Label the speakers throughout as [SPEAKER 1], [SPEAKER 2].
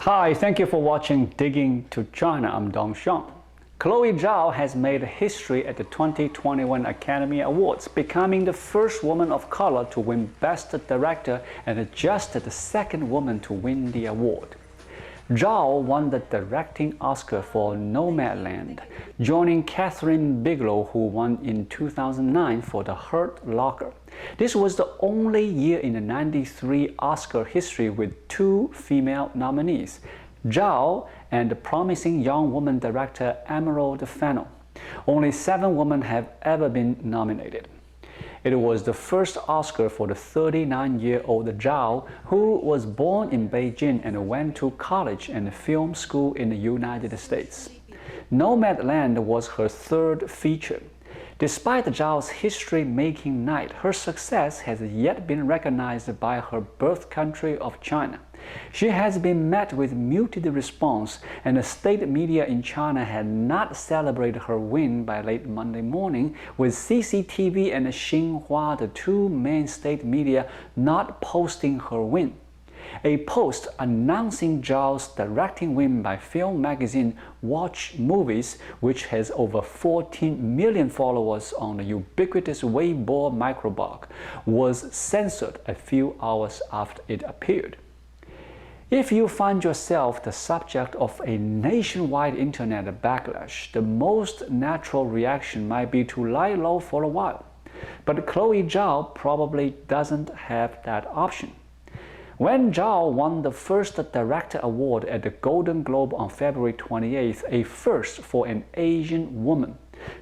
[SPEAKER 1] Hi, thank you for watching Digging to China. I'm Dong Xiang. Chloé Zhao has made history at the 2021 Academy Awards, becoming the first woman of color to win Best Director and just the second woman to win the award. Zhao won the directing Oscar for Nomadland, joining Kathryn Bigelow, who won in 2009 for The Hurt Locker. This was the only year in the '93 Oscar history with two female nominees, Zhao and the promising young woman director Emerald Fennell. Only 7 women have ever been nominated. It was the first Oscar for the 39-year-old Zhao, who was born in Beijing and went to college and film school in the United States. Nomadland was her third feature. Despite Zhao's history-making night, her success has yet been recognized by her birth country of China. She has been met with muted response, and the state media in China had not celebrated her win by late Monday morning, with CCTV and Xinhua, the two main state media, not posting her win. A post announcing Zhao's directing win by film magazine Watch Movies, which has over 14 million followers on the ubiquitous Weibo microblog, was censored a few hours after it appeared. If you find yourself the subject of a nationwide internet backlash, the most natural reaction might be to lie low for a while. But Chloé Zhao probably doesn't have that option. When Zhao won the first Director Award at the Golden Globe on February 28th, a first for an Asian woman,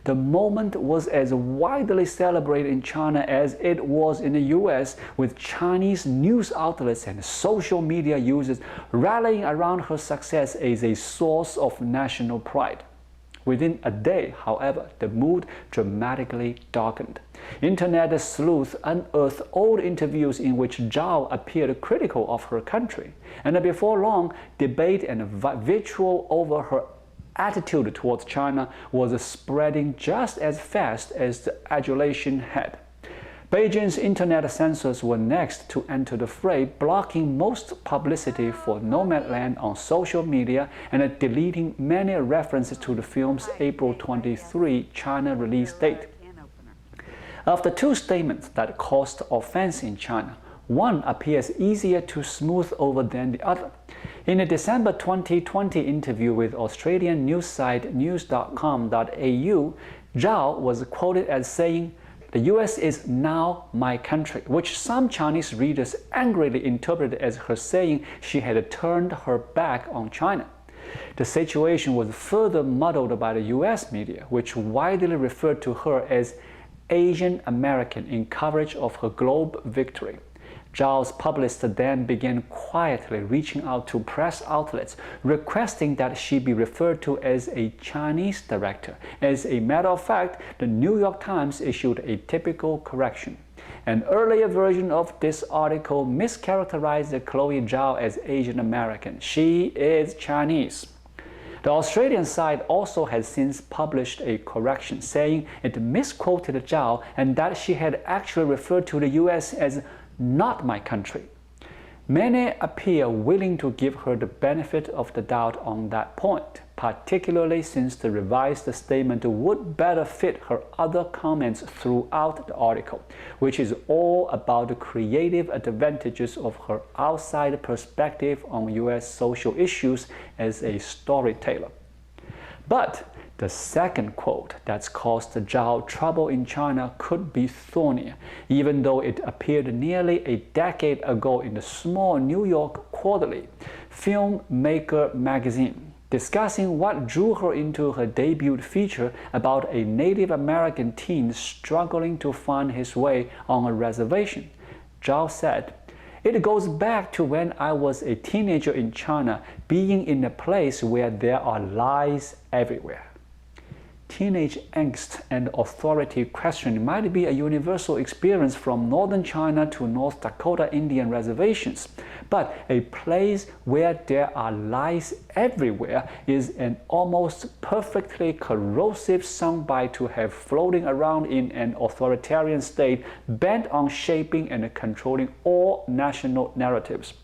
[SPEAKER 1] the moment was as widely celebrated in China as it was in the US, with Chinese news outlets and social media users rallying around her success as a source of national pride. Within a day, however, the mood dramatically darkened. Internet sleuths unearthed old interviews in which Zhao appeared critical of her country, and before long, debate and vitriol over her attitude towards China was spreading just as fast as the adulation had. Beijing's internet censors were next to enter the fray, blocking most publicity for Nomadland on social media and deleting many references to the film's April 23 China release date. After two statements that caused offense in China, one appears easier to smooth over than the other. In a December 2020 interview with Australian news site news.com.au, Zhao was quoted as saying, "The US is now my country," which some Chinese readers angrily interpreted as her saying she had turned her back on China. The situation was further muddled by the US media, which widely referred to her as Asian American in coverage of her Globe victory. Zhao's publicist then began quietly reaching out to press outlets, requesting that she be referred to as a Chinese director. As a matter of fact, the New York Times issued a typical correction. An earlier version of this article mischaracterized Chloé Zhao as Asian American. She is Chinese. The Australian site also has since published a correction, saying it misquoted Zhao and that she had actually referred to the US as "not my country." Many appear willing to give her the benefit of the doubt on that point, particularly since the revised statement would better fit her other comments throughout the article, which is all about the creative advantages of her outside perspective on US social issues as a storyteller. But the second quote that's caused Zhao trouble in China could be thornier, even though it appeared nearly a decade ago in the small New York quarterly Filmmaker magazine, discussing what drew her into her debut feature about a Native American teen struggling to find his way on a reservation. Zhao said, "It goes back to when I was a teenager in China, being in a place where there are lies everywhere." Teenage angst and authority questioning might be a universal experience from northern China to North Dakota Indian reservations, but a place where there are lies everywhere is an almost perfectly corrosive soundbite to have floating around in an authoritarian state bent on shaping and controlling all national narratives.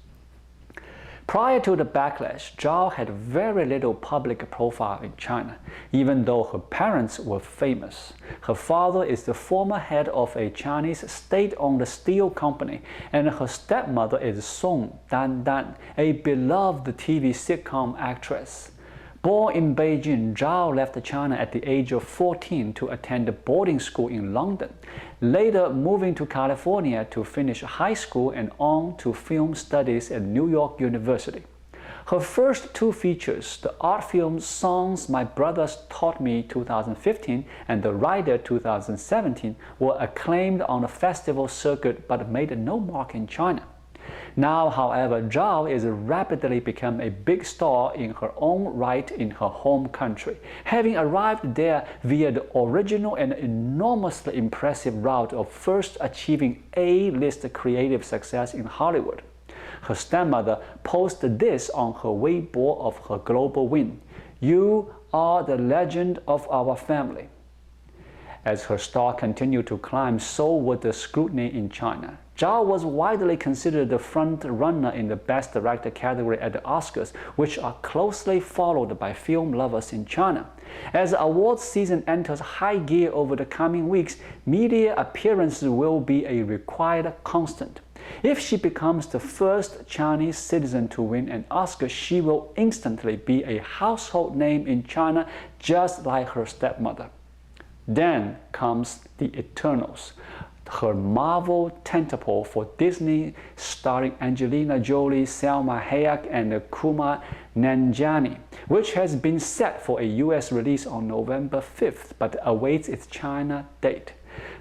[SPEAKER 1] Prior to the Backlash, Zhao had very little public profile in China, even though her parents were famous. Her father is the former head of a Chinese state-owned steel company, and her stepmother is Song Dan, a beloved TV sitcom actress. Born in Beijing, Zhao left China at the age of 14 to attend boarding school in London, later moving to California to finish high school and on to film studies at New York University. Her first two features, the art film Songs My Brothers Taught Me 2015 and The Rider 2017, were acclaimed on the festival circuit but made no mark in China. Now, however, Zhao is rapidly become a big star in her own right in her home country, having arrived there via the original and enormously impressive route of first achieving A-list creative success in Hollywood. Her stepmother posted this on her Weibo of her global win: "You are the legend of our family." As her star continued to climb, so would the scrutiny in China. Zhao was widely considered the front-runner in the Best Director category at the Oscars, which are closely followed by film lovers in China. As the awards season enters high gear over the coming weeks, media appearances will be a required constant. If she becomes the first Chinese citizen to win an Oscar, she will instantly be a household name in China, just like her stepmother. Then comes The Eternals, her Marvel tentpole for Disney, starring Angelina Jolie, Salma Hayek, and Kumail Nanjiani, which has been set for a US release on November 5th but awaits its China date.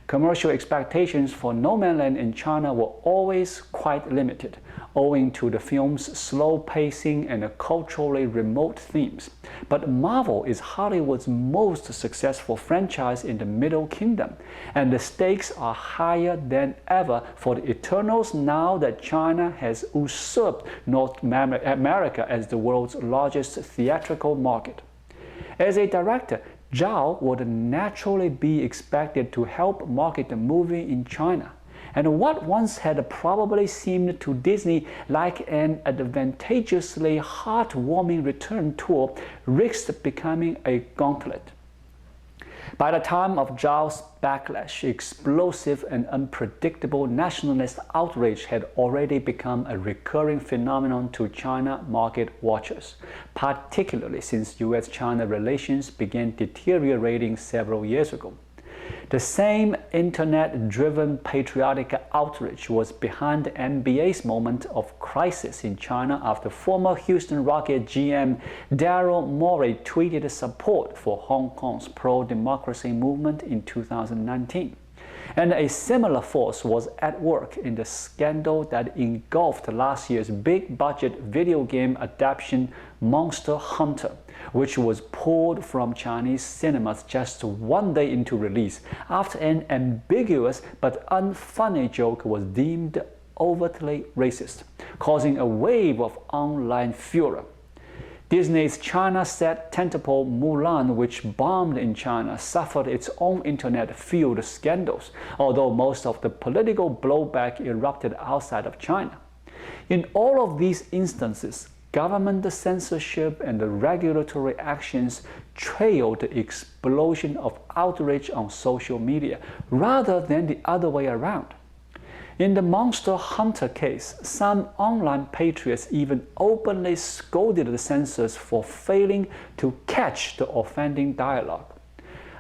[SPEAKER 1] Commercial expectations for Nomadland in China were always quite limited, owing to the film's slow pacing and culturally remote themes. But Marvel is Hollywood's most successful franchise in the Middle Kingdom, and the stakes are higher than ever for the Eternals now that China has usurped North America as the world's largest theatrical market. As a director, Zhao would naturally be expected to help market the movie in China. And what once had probably seemed to Disney like an advantageously heartwarming return tour risked becoming a gauntlet. By the time of Zhao's Backlash, explosive and unpredictable nationalist outrage had already become a recurring phenomenon to China market watchers, particularly since US-China relations began deteriorating several years ago. The same internet-driven patriotic outrage was behind the NBA's moment of crisis in China after former Houston Rockets GM Daryl Morey tweeted support for Hong Kong's pro-democracy movement in 2019. And a similar force was at work in the scandal that engulfed last year's big-budget video game adaptation Monster Hunter, which was pulled from Chinese cinemas just one day into release after an ambiguous but unfunny joke was deemed overtly racist, causing a wave of online furor. Disney's China-set tentpole Mulan, which bombed in China, suffered its own internet-fueled scandals, although most of the political blowback erupted outside of China. In all of these instances, government censorship and the regulatory actions trailed the explosion of outrage on social media, rather than the other way around. In the Monster Hunter case, some online patriots even openly scolded the censors for failing to catch the offending dialogue.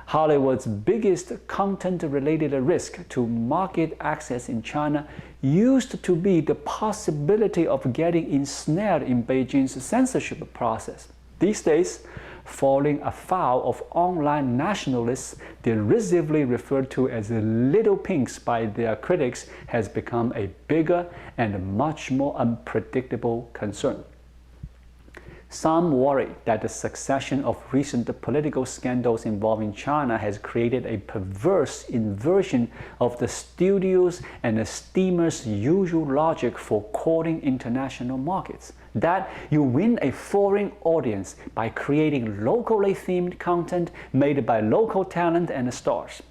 [SPEAKER 1] Hollywood's biggest content-related risk to market access in China used to be the possibility of getting ensnared in Beijing's censorship process. These days, falling afoul of online nationalists, derisively referred to as little pinks by their critics, has become a bigger and much more unpredictable concern. Some worry that the succession of recent political scandals involving China has created a perverse inversion of the studio's and the steamers' usual logic for courting international markets. That you win a foreign audience by creating locally themed content made by local talent and stars.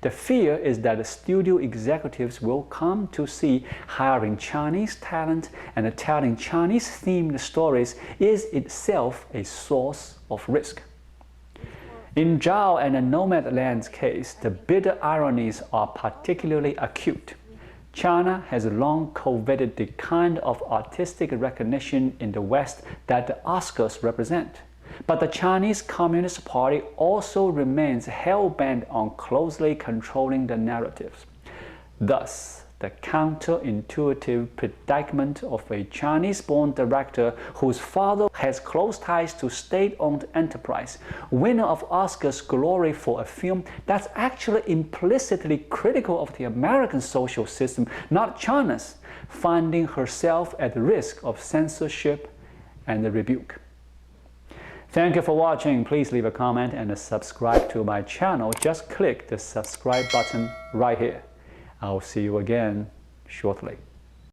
[SPEAKER 1] The fear is that the studio executives will come to see hiring Chinese talent and telling Chinese-themed stories is itself a source of risk. In Zhao and Nomadland's case, the bitter ironies are particularly acute. China has long coveted the kind of artistic recognition in the West that the Oscars represent. But the Chinese Communist Party also remains hell-bent on closely controlling the narratives. Thus, the counterintuitive predicament of a Chinese-born director whose father has close ties to state-owned enterprise, winner of Oscar's glory for a film that's actually implicitly critical of the American social system, not China's, finding herself at risk of censorship and rebuke. Thank you for watching. Please leave a comment and subscribe to my channel. Just click the subscribe button right here. I'll see you again shortly.